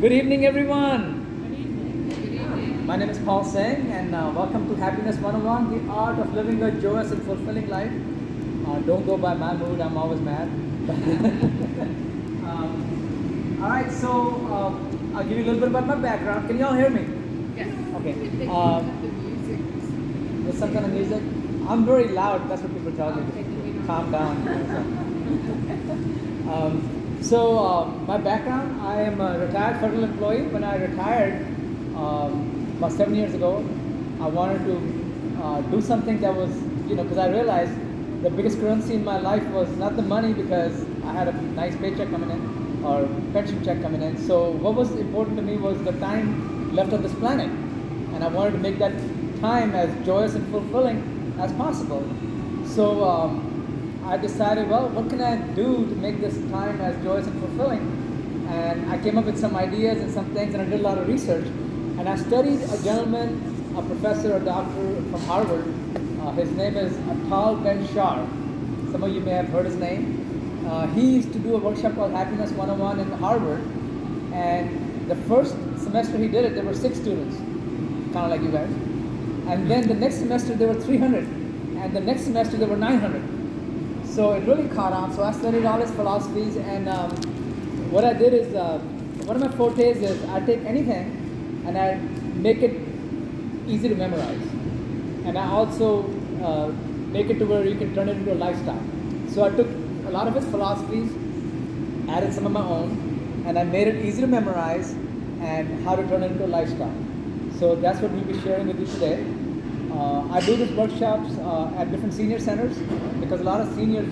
Good evening, everyone. My name is Paul Singh, and welcome to Happiness 101, the art of living a joyous and fulfilling life. Don't go by my mood, I'm always mad. All right, so I'll give you a little bit about my background. Can you all hear me? Yes. Okay. The music. There's some kind of music. I'm very loud, that's what people tell me. Calm down. My background, I am a retired federal employee. When I retired about 7 years ago, I wanted to do something that was, because I realized the biggest currency in my life was not the money, because I had a nice paycheck coming in or pension check coming in. So what was important to me was the time left on this planet. And I wanted to make that time as joyous and fulfilling as possible. So I decided, well, what can I do to make this time as joyous and fulfilling? And I came up with some ideas and some things, and I did a lot of research. And I studied a gentleman, a professor, a doctor from Harvard. His name is Atal Ben Shar. Some of you may have heard his name. He used to do a workshop called Happiness 101 in Harvard. And the first semester he did it, there were 6 students, kind of like you guys. And then the next semester there were 300. And the next semester there were 900. So it really caught on. So I studied all his philosophies, and what I did is, one of my fortes is I take anything and I make it easy to memorize. And I also make it to where you can turn it into a lifestyle. So I took a lot of his philosophies, added some of my own, and I made it easy to memorize and how to turn it into a lifestyle. So that's what we'll be sharing with you today. I do these workshops at different senior centers, because a lot of seniors,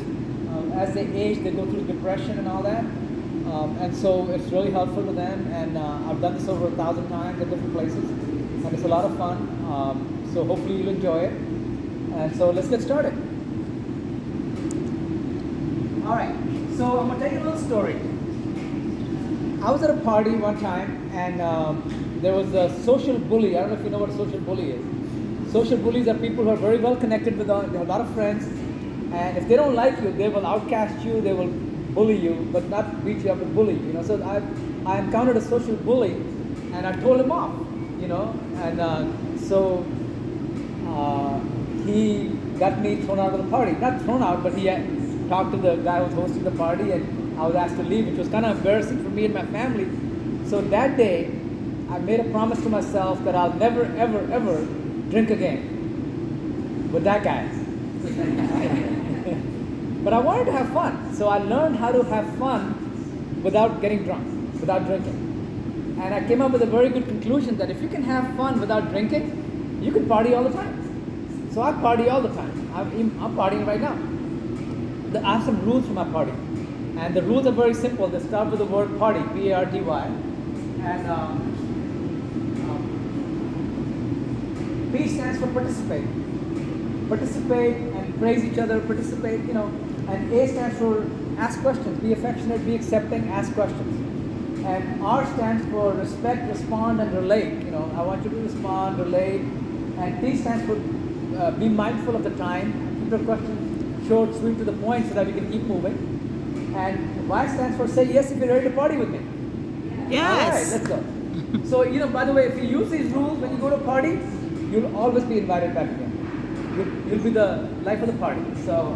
as they age, they go through depression and all that. And so it's really helpful to them. And I've done this over 1,000 times at different places. And it's a lot of fun. So hopefully you'll enjoy it. And so let's get started. All right. So I'm going to tell you a little story. I was at a party one time, and there was a social bully. I don't know if you know what a social bully is. Social bullies are people who are very well connected with, they have a lot of friends, and if they don't like you, they will outcast you, they will bully you, but not beat you up, but bully you. So I encountered a social bully, and I told him off, and so he got me thrown out of the party. Not thrown out, but he had talked to the guy who was hosting the party, and I was asked to leave, which was kind of embarrassing for me and my family. So that day, I made a promise to myself that I'll never, ever, ever drink again with that guy. But I wanted to have fun, so I learned how to have fun without getting drunk, without drinking. And I came up with a very good conclusion that if you can have fun without drinking, you can party all the time. So I party all the time. I'm partying right now. I have some rules for my party, and the rules are very simple. They start with the word party, P-A-R-T-Y, and P stands for participate. Participate and praise each other, participate, and A stands for ask questions, be affectionate, be accepting, ask questions. And R stands for respect, respond, and relate. I want you to respond, relate. And T stands for be mindful of the time, keep your questions short, sweet, to the point, so that we can keep moving. And Y stands for say yes if you're ready to party with me. Yes. All right, let's go. So, by the way, if you use these rules when you go to a party, you'll always be invited back again. You'll be the life of the party. So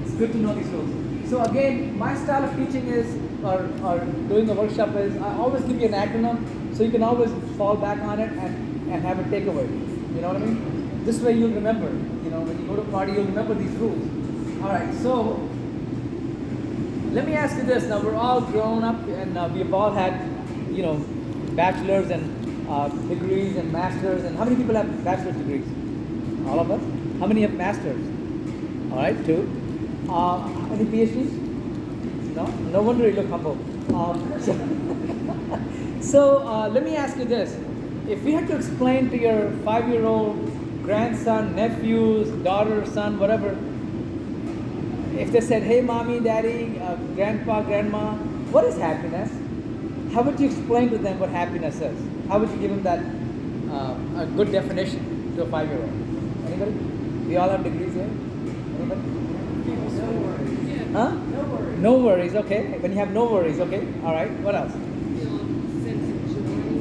it's good to know these rules. So again, my style of teaching is, or doing a workshop is, I always give you an acronym, so you can always fall back on it and have a takeaway. You know what I mean? This way you'll remember. When you go to a party, you'll remember these rules. All right. So let me ask you this. Now we're all grown up, and we've all had, bachelor's and degrees and masters. And how many people have bachelor's degrees? All of us? How many have masters? All right, 2. Any PhDs? No? No wonder you look humble. So let me ask you this. If you had to explain to your 5-year-old grandson, nephews, daughter, son, whatever, if they said, hey, mommy, daddy, grandpa, grandma, what is happiness? How would you explain to them what happiness is? How would you give them that a good definition to a 5-year-old? Anybody? We all have degrees here? Anybody? No worries. Huh? No worries. No worries, okay. When you have no worries, okay. All right. What else?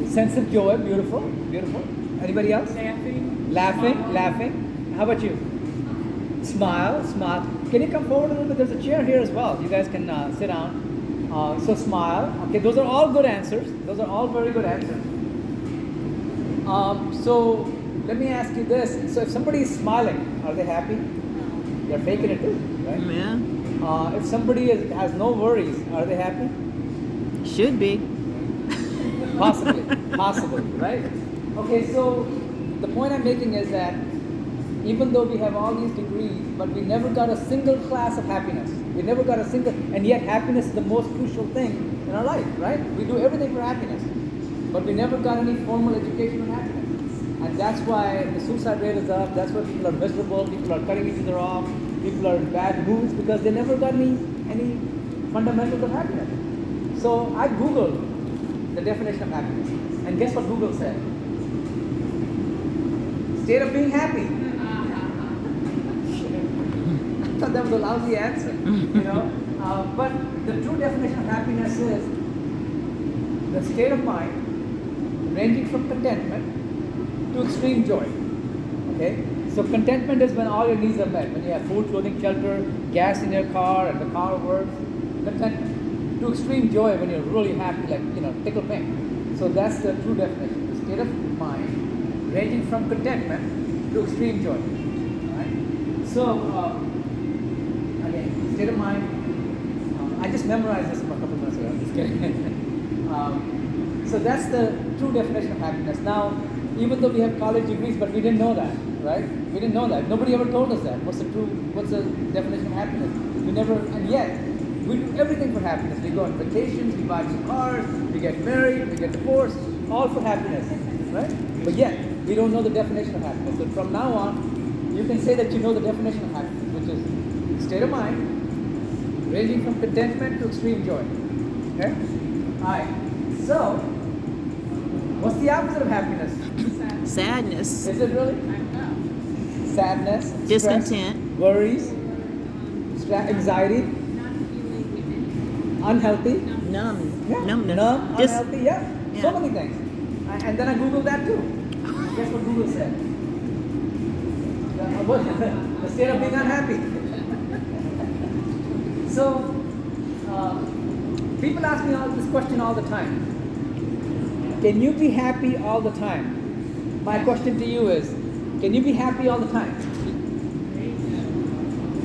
Sense of joy, beautiful, beautiful. Anybody else? Laughing. Laughing, Smiling. laughing. How about you? Smile, smile. Can you come forward a little bit? There's a chair here as well. You guys can sit down. So smile. Okay, those are all good answers. Those are all very good answers. So let me ask you this. So if somebody is smiling, are they happy? They're faking it too, right? Yeah, If somebody has no worries, are they happy? should be. Possibly, right? Okay, so the point I'm making is that even though we have all these degrees, but we never got a single class of happiness. We never got a single, and yet happiness is the most crucial thing in our life, right? We do everything for happiness, but we never got any formal education on happiness. And that's why the suicide rate is up, that's why people are miserable, people are cutting each other off, people are in bad moods because they never got any fundamentals of happiness. So I Googled the definition of happiness, and guess what Google said? State of being happy. I thought that was a lousy answer, you know. But the true definition of happiness is the state of mind ranging from contentment to extreme joy. Okay? So contentment is when all your needs are met, when you have food, clothing, shelter, gas in your car, and the car works. Contentment. To extreme joy when you're really happy, like, you know, tickle pink. So that's the true definition. The state of mind ranging from contentment to extreme joy. Alright? So again, state of mind. I just memorized this a couple minutes ago. I'm just kidding. So that's the true definition of happiness. Now, even though we have college degrees, but we didn't know that, right? We didn't know that. Nobody ever told us that. What's the definition of happiness? We never, and yet we do everything for happiness. We go on vacations, we buy new cars, we get married, we get divorced, all for happiness, right? But yet we don't know the definition of happiness. So from now on, you can say that you know the definition of happiness, which is state of mind ranging from contentment to extreme joy. Okay? Alright. So, what's the opposite of happiness? Sadness, Is it really? Sadness, stress, discontent, worries, anxiety, unhealthy, numbness, numb, unhealthy, yeah. So Yeah. many things. And then I Googled that too. Guess what Google said? The state of being unhappy. So, people ask me this question all the time. Can you be happy all the time? My question to you is, can you be happy all the time?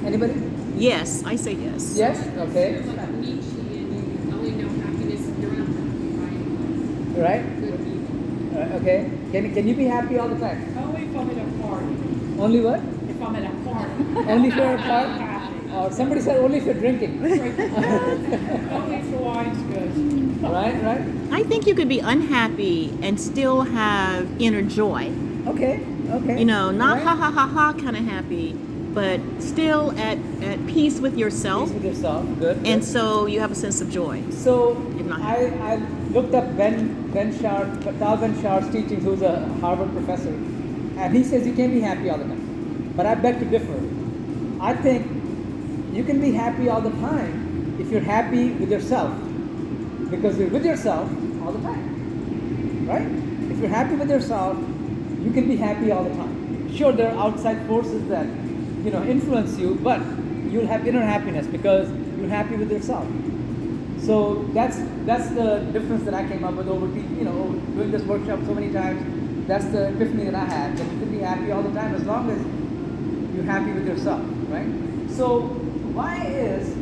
Anybody? Yes, I say yes. Yes? Okay. Like Nietzsche, and you only know happiness if you're unhappy, right? Right? Good people. Okay. Can you be happy all the time? Only if I'm at a party. Only what? If I'm at a party. Only if you're at a I'm party? happy. Or somebody said only if you're drinking. Only if the wine's good. Right? I think you could be unhappy and still have inner joy. Okay. You know, not Right. ha ha ha ha kind of happy, but still at peace with yourself. Peace with yourself. Good. And good. so you have a sense of joy. So If not I looked up Tal Ben-Shah's teachings, who's a Harvard professor, and he says you can't be happy all the time. But I beg to differ. I think you can be happy all the time if you're happy with yourself, because you're with yourself all the time, right? If you're happy with yourself, you can be happy all the time. Sure, there are outside forces that influence you, but you'll have inner happiness because you're happy with yourself. So that's the difference that I came up with over doing this workshop so many times. That's the epiphany that I had, that you can be happy all the time as long as you're happy with yourself, right? So why is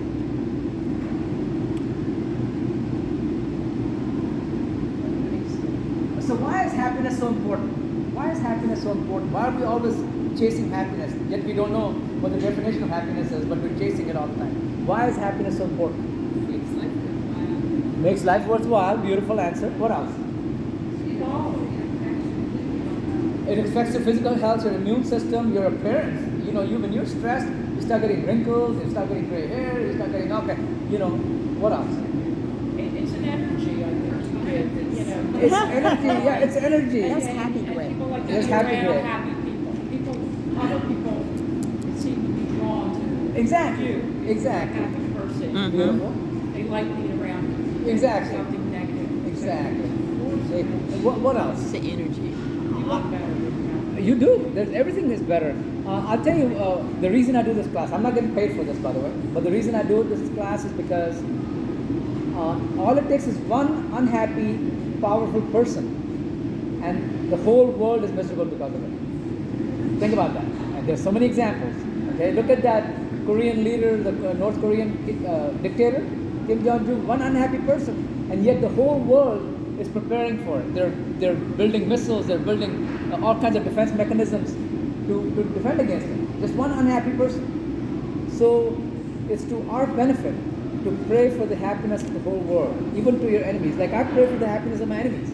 happiness so important? Why is happiness so important? Why are we always chasing happiness? Yet we don't know what the definition of happiness is, but we're chasing it all the time. Why is happiness so important? Makes life worthwhile. Makes life worthwhile. Beautiful answer. What else? It affects your physical health, your immune system, your appearance. When you're stressed, you start getting wrinkles, you start getting gray hair, you start getting what else? It's an energy, I think, you get, It's energy. Yeah, it's energy. That's And- happy and gray. People like to That's be happy around gray. happy people. Other people seem to be drawn to Exactly. you. Exactly. A happy person. Mhm. Beautiful. They like being around you. Exactly. Something negative. Exactly. Force What else? It's the energy. You look better. You do. Everything is better. I'll tell you the reason I do this class. I'm not getting paid for this, by the way. But the reason I do this class is because all it takes is one unhappy, powerful person, and the whole world is miserable because of it. Think about that. And there's so many examples. Okay, look at that Korean leader, the North Korean dictator, Kim Jong-un. One unhappy person, and yet the whole world is preparing for it. They're building missiles. They're building all kinds of defense mechanisms to defend against it. Just one unhappy person. So it's to our benefit to pray for the happiness of the whole world, even to your enemies. Like I pray for the happiness of my enemies.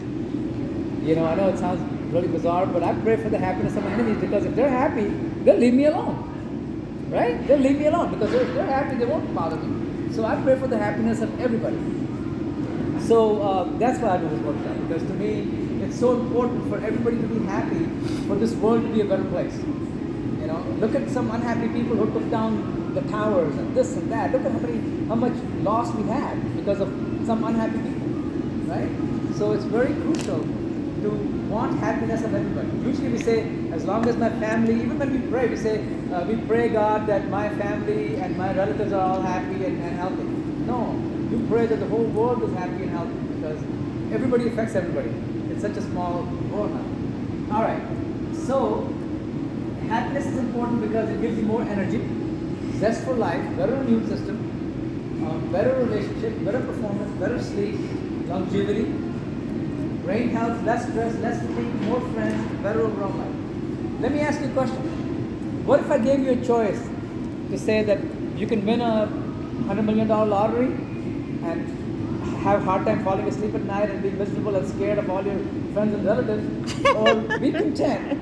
You know, I know it sounds really bizarre, but I pray for the happiness of my enemies because if they're happy, they'll leave me alone. Right? They'll leave me alone because if they're happy, they won't bother me. So I pray for the happiness of everybody. So that's why I do this workshop, because to me, it's so important for everybody to be happy, for this world to be a better place. You know, look at some unhappy people who took down the towers and this and that. Look at how much loss we had because of some unhappy people, right? So it's very crucial to want happiness of everybody. Usually we say, as long as my family, even when we pray, we say, we pray God that my family and my relatives are all happy and healthy. No, you pray that the whole world is happy and healthy because everybody affects everybody. It's such a small world now. All right, so happiness is important because it gives you more energy, zest for life, better immune system, better relationship, better performance, better sleep, longevity, brain health, less stress, less fatigue, more friends, better overall life. Let me ask you a question. What if I gave you a choice to say that you can win a $100 million lottery and have a hard time falling asleep at night and be miserable and scared of all your friends and relatives, or be content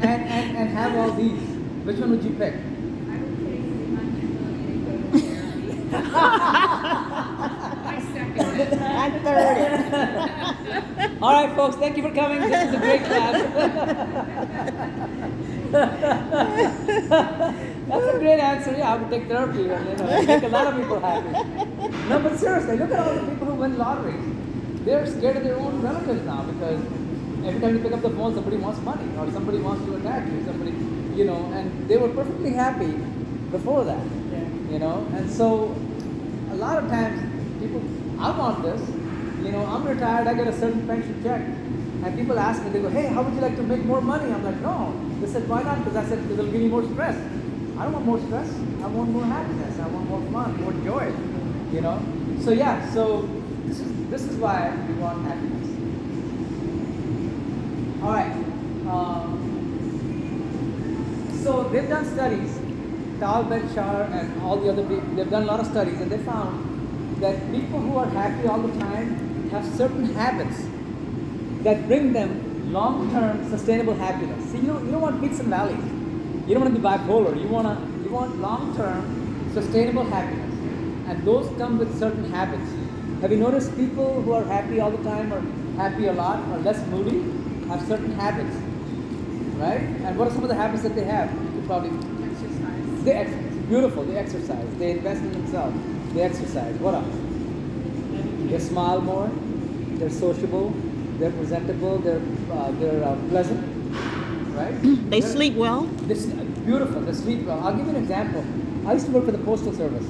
and have all these? Which one would you pick? I second it. I'm 30. All right, folks, thank you for coming. This is a great class. That's a great answer. Yeah, I would take therapy and make a lot of people happy. No, but seriously, look at all the people who win lotteries. They're scared of their own relatives now because every time you pick up the phone, somebody wants money or somebody wants to attack you. Somebody, you know, and they were perfectly happy before that. You know, and so a lot of times people, I want this. You know, I'm retired, I get a certain pension check. And people ask me, they go, hey, how would you like to make more money? I'm like, no. They said, why not? Because I said, because it'll give you more stress. I don't want more stress. I want more happiness. I want more fun, more joy. You know? So yeah, so this is why we want happiness. All right. So they've done studies. Tal Ben-Shahar and all the other people, they've done a lot of studies and they found that people who are happy all the time have certain habits that bring them long-term sustainable happiness. See, you don't want peaks and valleys. You don't want to be bipolar. You want long-term sustainable happiness. And those come with certain habits. Have you noticed people who are happy all the time or happy a lot or less moody have certain habits, right? And what are some of the habits that they have? You could probably Exercise. they exercise. Beautiful. They exercise. They invest in themselves. They exercise. What else? They smile more. They're sociable. They're presentable. They're pleasant. Right? They sleep well. Beautiful. They sleep well. I'll give you an example. I used to work for the Postal Service,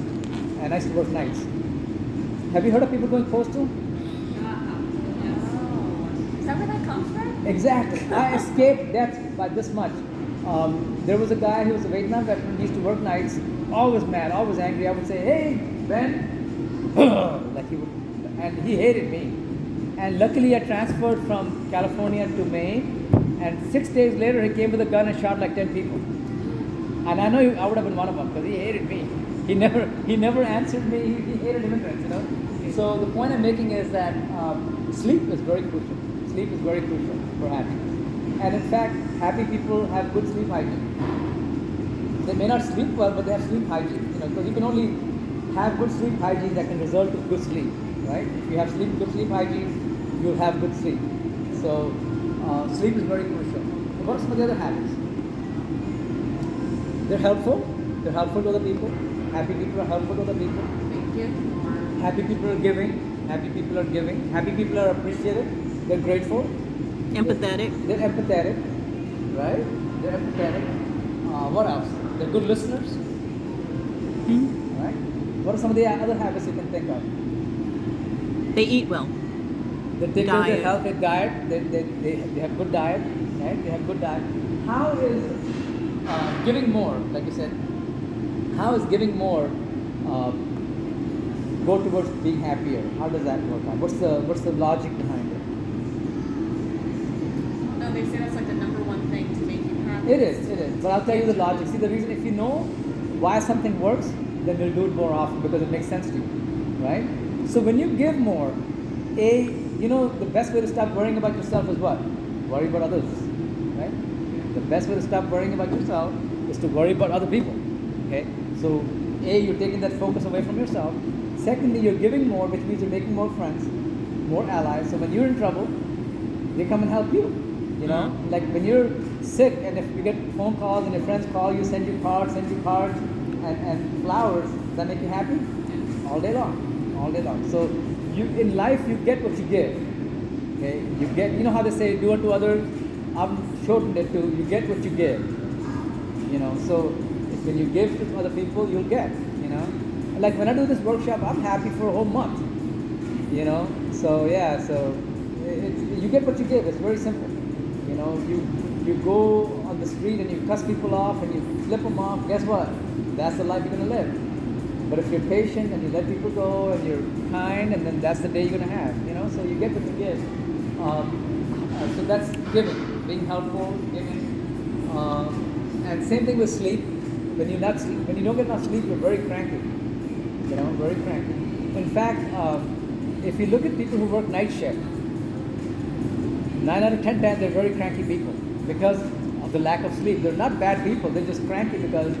and I used to work nights. Have you heard of people going postal? Yes. Is that where that comes from? Exactly. I escaped death by this much. There was a guy who was a Vietnam veteran. He used to work nights. Always mad, always angry. I would say, "Hey, Ben," like he would, and he hated me. And luckily, I transferred from California to Maine. And 6 days later, he came with a gun and shot like 10 people. And I know I would have been one of them because he hated me. He never answered me. He hated immigrants, you know. So the point I'm making is that sleep is very crucial. Sleep is very crucial for happiness. And in fact, happy people have good sleep hygiene. They may not sleep well, but they have sleep hygiene. You know, because you can only have good sleep hygiene that can result in good sleep, right? If you have good sleep hygiene, you'll have good sleep. So sleep is very crucial. And what are some of the other habits? They're helpful. They're helpful to other people. Happy people are helpful to other people. They give more. Happy people are giving. Happy people are giving. Happy people are appreciative. they're grateful, Empathetic. they're empathetic, right? They're empathetic. What else? They're good listeners, Hmm? right? What are some of the other habits you can think of? They eat well. They take care of their Diet. health, their diet, they have good diet, right? They have good diet. How is giving more, like you said, how is giving more go towards being happier? How does that work out? What's the logic behind it? No, they say that's like the number one thing to make you happy. It is. But I'll tell you the logic. See, the reason, if you know why something works, then you'll do it more often because it makes sense to you, right? So when you give more, the best way to stop worrying about yourself is what? Worry about others, right? The best way to stop worrying about yourself is to worry about other people, okay? So, you're taking that focus away from yourself. Secondly, you're giving more, which means you're making more friends, more allies. So when you're in trouble, they come and help you. You know, like when you're sick and if you get phone calls and your friends call you, send you cards and flowers, does that make you happy? All day long. So in life you get what you give. Okay, you know how they say do unto others. I've shortened it to you get what you give. You know, so if when you give to other people, you'll get. You know, like when I do this workshop, I'm happy for a whole month. You know, so yeah, so you get what you give. It's very simple. You know, you go on the street and you cuss people off and you flip them off. Guess what? That's the life you're gonna live. But if you're patient and you let people go and you're kind, and then that's the day you're gonna have. You know, so you get what you give. So that's giving, being helpful, giving, and same thing with sleep. When you don't get enough sleep, you're very cranky. You know, very cranky. In fact, if you look at people who work night shift, 9 out of 10 times they're very cranky people because of the lack of sleep. They're not bad people, they're just cranky because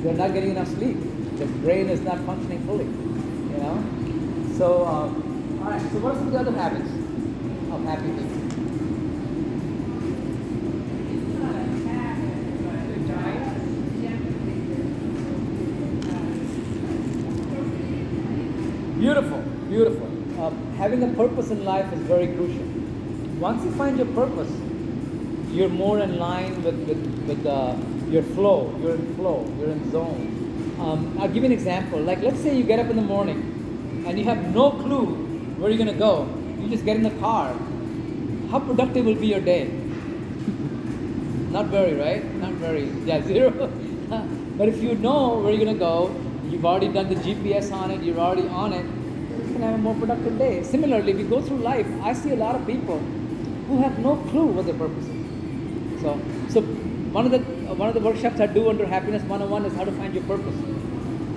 they're not getting enough sleep. Their brain is not functioning fully, you know? So, alright, so what are some of the other habits of happy people? Beautiful. Having a purpose in life is very crucial. Once you find your purpose, you're more in line with your flow. You're in flow. You're in zone. I'll give you an example. Like, let's say you get up in the morning and you have no clue where you're gonna go. You just get in the car. How productive will be your day? Not very, right? Not very. Yeah, zero. But if you know where you're gonna go, you've already done the GPS on it. You're already on it. You can have a more productive day. Similarly, we go through life. I see a lot of people who have no clue what their purpose is. So one of the workshops I do under Happiness 101 is how to find your purpose.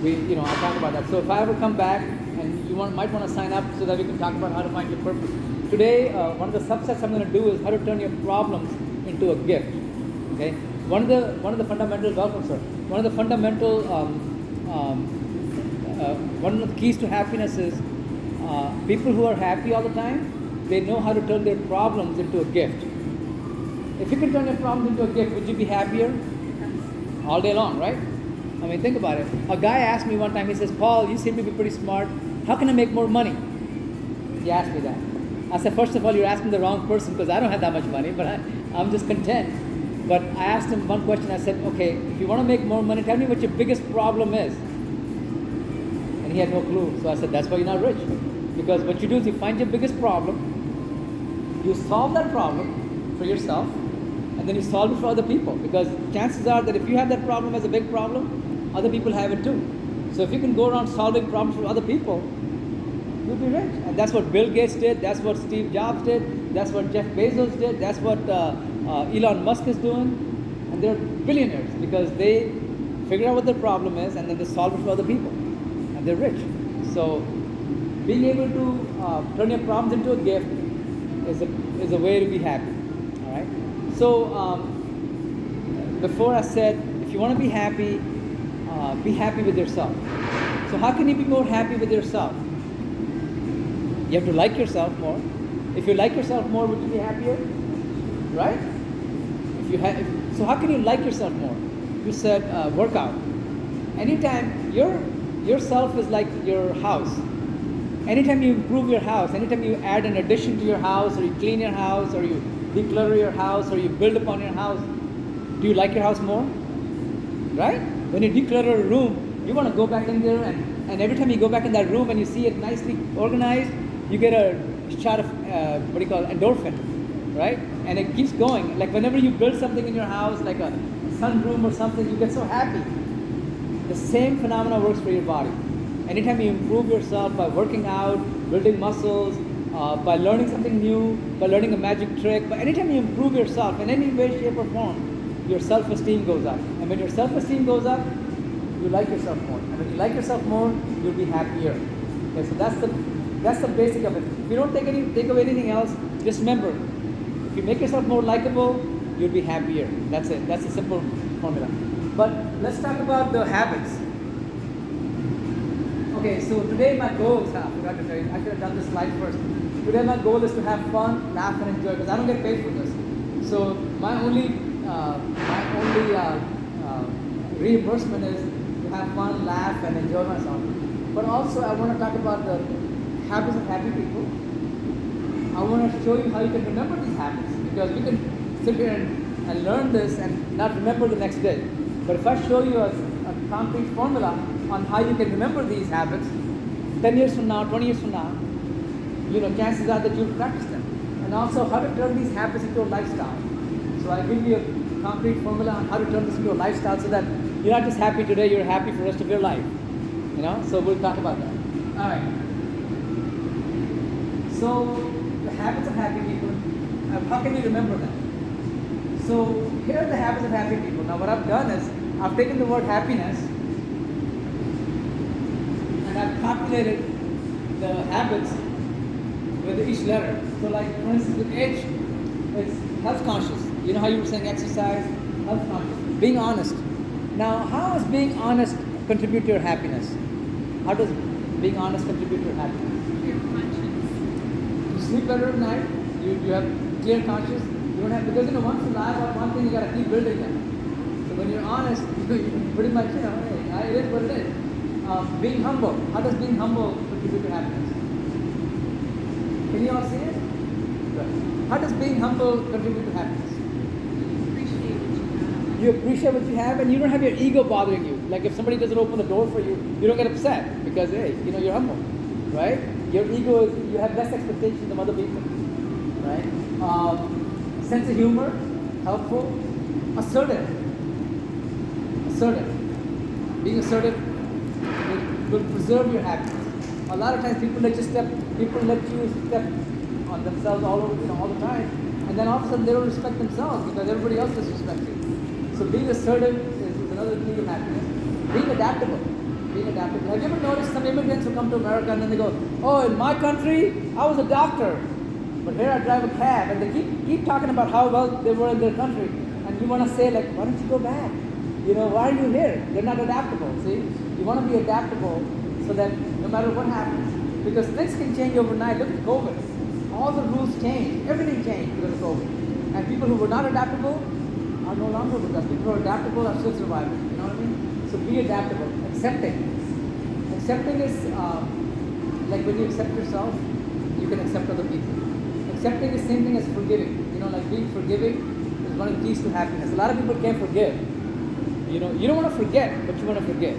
I talk about that. So if I ever come back and you might want to sign up so that we can talk about how to find your purpose. Today, one of the subsets I'm going to do is how to turn your problems into a gift. Okay. One of the fundamental welcome, sir. One of the fundamental one of the keys to happiness is people who are happy all the time. They know how to turn their problems into a gift. If you could turn your problems into a gift, would you be happier? All day long, right? I mean, think about it. A guy asked me one time, he says, Paul, you seem to be pretty smart. How can I make more money? He asked me that. I said, first of all, you're asking the wrong person because I don't have that much money, but I'm just content. But I asked him one question. I said, okay, if you want to make more money, tell me what your biggest problem is. And he had no clue. So I said, that's why you're not rich. Because what you do is you find your biggest problem, you solve that problem for yourself, and then you solve it for other people. Because chances are that if you have that problem as a big problem, other people have it too. So if you can go around solving problems for other people, you'll be rich. And that's what Bill Gates did, that's what Steve Jobs did, that's what Jeff Bezos did, that's what Elon Musk is doing. And they're billionaires because they figure out what their problem is and then they solve it for other people. And they're rich. So being able to turn your problems into a gift is a way to be happy. All right. So before I said, if you want to be happy with yourself. So how can you be more happy with yourself? You have to like yourself more. If you like yourself more, would you be happier? Right? So how can you like yourself more? You said workout. Anytime yourself is like your house. anytime you improve your house, anytime you add an addition to your house, or you clean your house, or you declutter your house, or you build upon your house, do you like your house more? Right? When you declutter a room, you want to go back in there, and every time you go back in that room and you see it nicely organized, you get a shot of endorphin, right? And it keeps going. Like whenever you build something in your house, like a sunroom or something, you get so happy. The same phenomena works for your body. Anytime you improve yourself by working out, building muscles, by learning something new, by learning a magic trick, but anytime you improve yourself in any way, shape, or form, your self-esteem goes up. And when your self-esteem goes up, you like yourself more. And when you like yourself more, you'll be happier. Okay, so that's the basic of it. If you don't take away anything else, just remember, if you make yourself more likable, you'll be happier. That's it. That's a simple formula. But let's talk about the habits. Okay, so today my goal is, I forgot to tell you, I should have done this slide first. Today my goal is to have fun, laugh, and enjoy, because I don't get paid for this. So my only reimbursement is to have fun, laugh, and enjoy myself. But also I want to talk about the habits of happy people. I want to show you how you can remember these habits, because we can sit here and learn this and not remember the next day. But if I show you a concrete formula on how you can remember these habits, 10 years from now, 20 years from now, chances are that you'll practice them. And also how to turn these habits into a lifestyle. So I give you a concrete formula on how to turn this into a lifestyle, so that you're not just happy today, you're happy for the rest of your life. So we'll talk about that. All right. So the habits of happy people, how can you remember them? So here are the habits of happy people. Now what I've done is, I've taken the word happiness and I've calculated the habits with each letter. So like for instance with H, it's health conscious. You know how you were saying exercise? Health conscious. Being honest. Now how does being honest contribute to your happiness? How does being honest contribute to your happiness? Your conscience. You sleep better at night, you have clear conscience, you don't have, because once you lie about one thing, you gotta keep building that. So when you're honest, you pretty much, hey, it is what it is. Being humble. How does being humble contribute to happiness? Can you all see it? Good. How does being humble contribute to happiness? Appreciate what you have. You appreciate what you have, and you don't have your ego bothering you. Like if somebody doesn't open the door for you, you don't get upset because, hey, you're humble, right? Your ego is, you have less expectations of other people, right? Sense of humor, helpful, assertive. Being assertive will preserve your happiness. A lot of times people let you step on themselves all over, all the time, and then all of a sudden they don't respect themselves because everybody else disrespects you. So being assertive is another key of happiness. Being adaptable. Have you ever noticed some immigrants who come to America and then they go, oh, in my country, I was a doctor, but here I drive a cab, and they keep talking about how well they were in their country, and you want to say like, why don't you go back? Why are you here? They're not adaptable, see? You want to be adaptable so that no matter what happens, because things can change overnight. Look at COVID. All the rules changed. Everything changed because of COVID. And people who were not adaptable are no longer with us. People who are adaptable are still surviving. You know what I mean? So be adaptable. Accepting is like when you accept yourself, you can accept other people. Accepting is the same thing as forgiving. Like being forgiving is one of the keys to happiness. A lot of people can't forgive. You don't want to forget, but you want to forgive.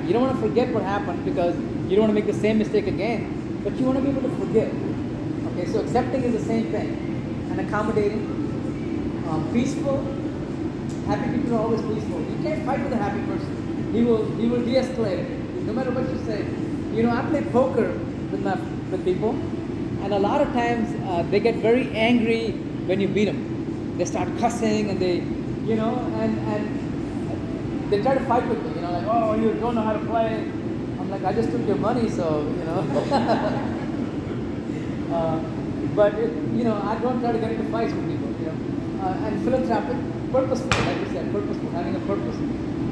You don't want to forget what happened because you don't want to make the same mistake again, but you want to be able to forgive. Okay, so accepting is the same thing. And accommodating, peaceful. Happy people are always peaceful. You can't fight with a happy person. He will de-escalate it, no matter what you say. I play poker with people, and a lot of times they get very angry when you beat them. They start cussing and they, and they try to fight with me, like, oh, you don't know how to play. I'm like, I just took your money, so, but, I don't try to get into fights with people, and philanthropic, purposeful, like you said, purposeful, having a purpose.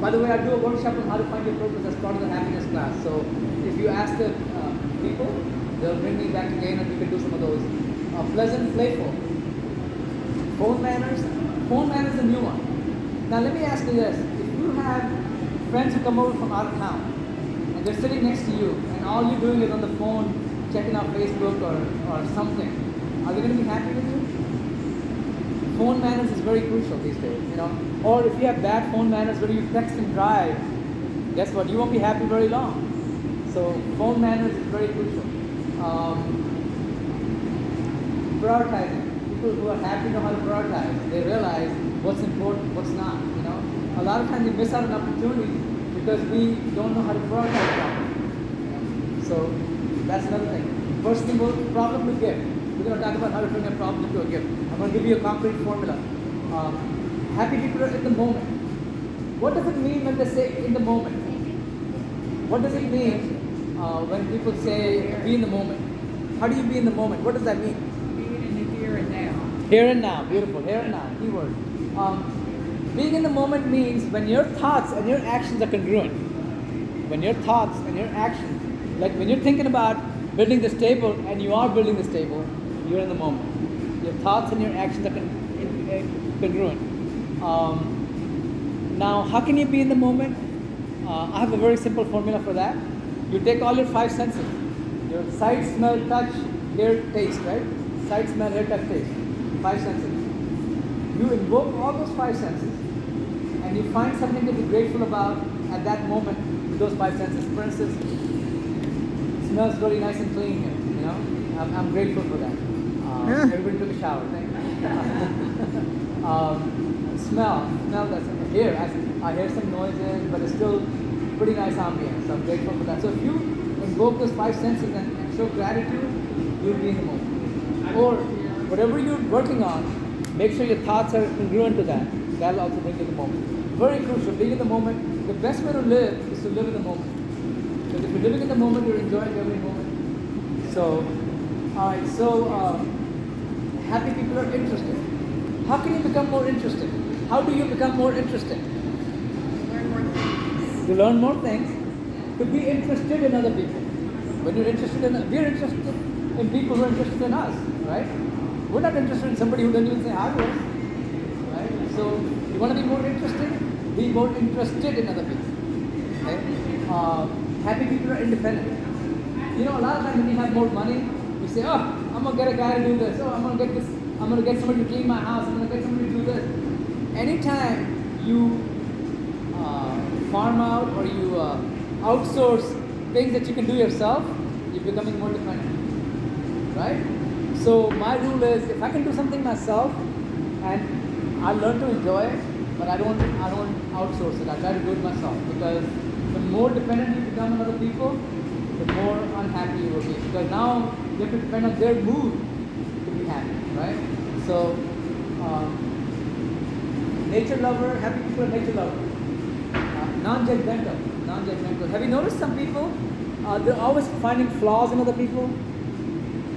By the way, I do a workshop on how to find your purpose as part of the happiness class. So if you ask the people, they'll bring me back again and we can do some of those. Pleasant, playful. Phone manners is a new one. Now let me ask you this. You have friends who come over from out of town and they're sitting next to you and all you're doing is on the phone checking out Facebook or something, are they going to be happy with you? Phone manners is very crucial these days, you know. Or if you have bad phone manners where you text and drive, guess what? You won't be happy very long. So phone manners is very crucial. Prioritizing. People who are happy know how to prioritize. They realize what's important, what's not. You know, a lot of times we miss out on opportunities because we don't know how to prioritize properly. You know? So that's another thing. First thing, problem to gift. We're going to talk about how to turn a problem into a gift. I'm going to give you a concrete formula. Happy people are in the moment. What does it mean when they say in the moment? What does it mean when people say be in the moment? How do you be in the moment? What does that mean? Being in the here and now. Here and now, beautiful. Here and now, keyword. Being in the moment means when your thoughts and your actions are congruent. When your thoughts and your actions, like when you're thinking about building this table and you are building this table, you're in the moment. Your thoughts and your actions are congruent. Now, how can you be in the moment? I have a very simple formula for that. You take all your five senses. Your sight, smell, touch, hear, taste, right? Sight, smell, hear, touch, taste. Five senses. You invoke all those five senses and you find something to be grateful about at that moment with those five senses. For instance, it smells really nice and clean here, you know? I'm grateful for that. Everybody took a shower, thank you. Smell that's here. I hear some noises, but it's still pretty nice ambience. So I'm grateful for that. So if you invoke those five senses and show gratitude, you'll be in the moment. Or whatever you're working on, make sure your thoughts are congruent to that. That'll also bring you in the moment. Very crucial, being in the moment. The best way to live is to live in the moment. Because if you're living in the moment, you're enjoying every moment. So, alright, so happy people are interested. How can you become more interested? How do you become more interested? Learn more things. To learn more things, to be interested in other people. When you're interested in, we're interested in people who are interested in us, right? We're not interested in somebody who doesn't even say hi to us, right? So you want to be more interested? Be more interested in other people. Okay? Happy people are independent. You know, a lot of times when you have more money, you say, oh, I'm gonna get a guy to do this. Oh, I'm gonna get this. I'm gonna get somebody to clean my house. I'm gonna get somebody to do this. Anytime you farm out or you outsource things that you can do yourself, you're becoming more dependent, right? So my rule is, if I can do something myself, and I learn to enjoy it, but I don't outsource it. I try to do it myself, because the more dependent you become on other people, the more unhappy you will be. Because now you have to depend on their mood to be happy, right? So nature lover, happy people are nature lovers. Non-judgmental. Have you noticed some people, they're always finding flaws in other people?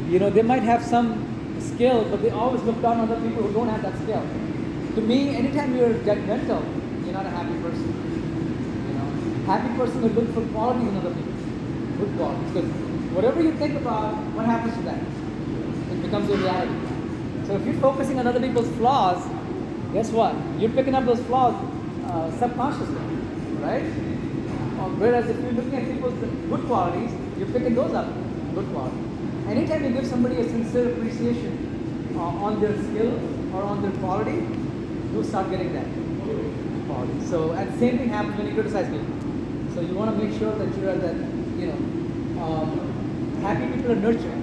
You know, they might have some skill, but they always look down on other people who don't have that skill. To me, anytime you're judgmental, you're not a happy person. You know, happy person will look for qualities in other people, good qualities. Because whatever you think about, what happens to that? It becomes your reality. So if you're focusing on other people's flaws, guess what? You're picking up those flaws subconsciously, right? Whereas if you're looking at people's good qualities, you're picking those up, good qualities. Anytime you give somebody a sincere appreciation on their skill or on their quality, you'll start getting that quality. So, and the same thing happens when you criticize people. So you want to make sure that you're at that, you know, happy people are nurturing.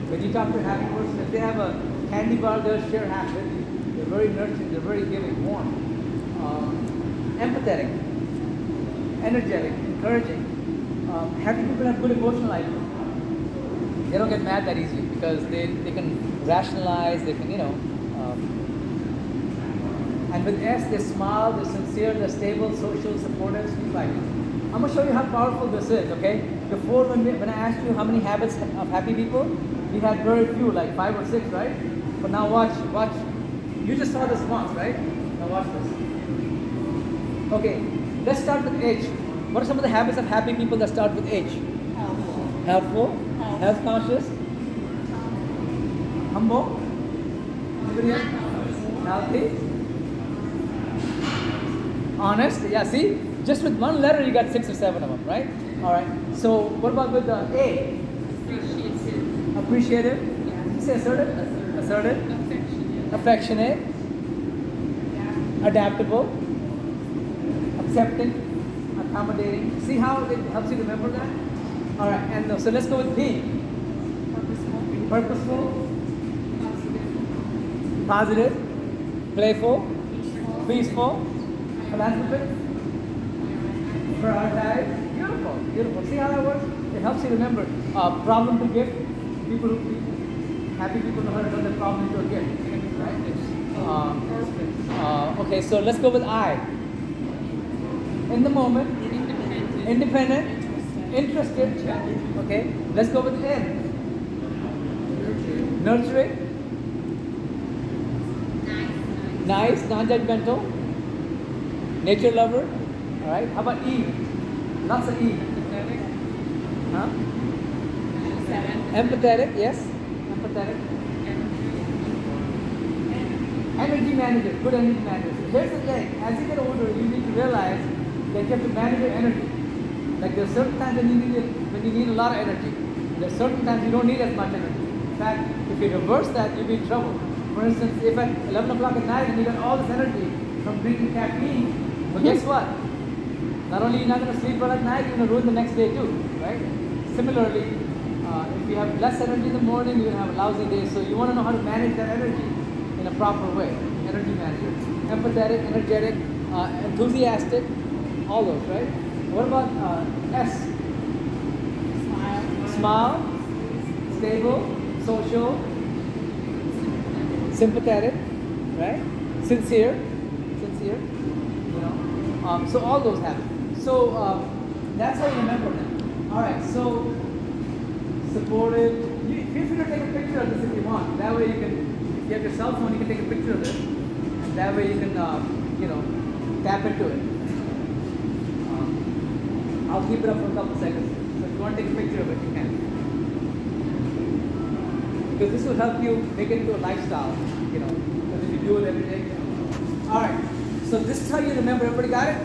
When you talk to a happy person, if they have a candy bar, they'll share half with you. They're very nurturing, they're very giving, warm, empathetic, energetic, encouraging. Happy people have good emotional IQ. They don't get mad that easily because they can rationalize, they can, you know. And with S, they smile, they're sincere, they're stable, social, supportive, sweet-like. I'm going to show you how powerful this is, okay? Before, when I asked you how many habits of happy people, we had very few, like 5 or 6, right? But now watch. You just saw this once, right? Now watch this. Okay, let's start with H. What are some of the habits of happy people that start with H? Helpful. Health conscious. Humble. Anybody else? Healthy. Honest. Yeah, see? Just with one letter you got 6 or 7 of them, right? Alright. So what about with the A? appreciative, Yeah. say assertive, assertive, Affectionate. affectionate, Yeah. adaptable, accepting, accommodating. See how it helps you remember that? All right, and so let's go with P. Purposeful. Purposeful, Positive. positive, playful, Peaceful. peaceful, philanthropic, prioritize. Beautiful, beautiful. See how that works? It helps you remember. Problem to gift. Happy people know how to turn their problem into a gift. Right? Okay, so let's go with I. In the moment, Independent. independent, Interested. interested. Okay, let's go with N. Nurturing. Nurturing, Nice. nice, non-judgmental, nature lover. All right. How about E? Lots of E. Empathetic. Huh? Empathetic. Empathetic, yes. Empathetic. Energy manager, good energy manager. Here's the thing, as you get older, you need to realize that you have to manage your energy. Like there are certain times when you need a lot of energy. There are certain times you don't need as much energy. In fact, if you reverse that, you'll be in trouble. For instance, if at 11 o'clock at night and you got all this energy from drinking caffeine, but guess what? Not only you're not going to sleep well at night, you're going to ruin the next day too, right? Similarly, if you have less energy in the morning, you're going to have a lousy day. So you want to know how to manage that energy in a proper way. Energy manager. Empathetic, energetic, enthusiastic, all those, right? What about S? Smile. Smile, stable, social, sympathetic, right? Sincere, you know. So all those have it. So that's how you remember them. All right. So supportive. Feel free to take a picture of this if you want. That way you can, if you have your cell phone, you can take a picture of this, and that way you can, tap into it. I'll keep it up for a couple seconds. So if you want to take a picture of it, you can. Because this will help you make it into a lifestyle, because if you do it every day. All right. So this is how you remember. Everybody got it?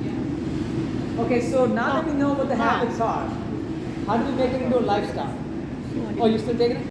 Yeah. Okay. So now that we know what the Mom. habits are, how do we make it into a lifestyle? Oh, you're still taking it?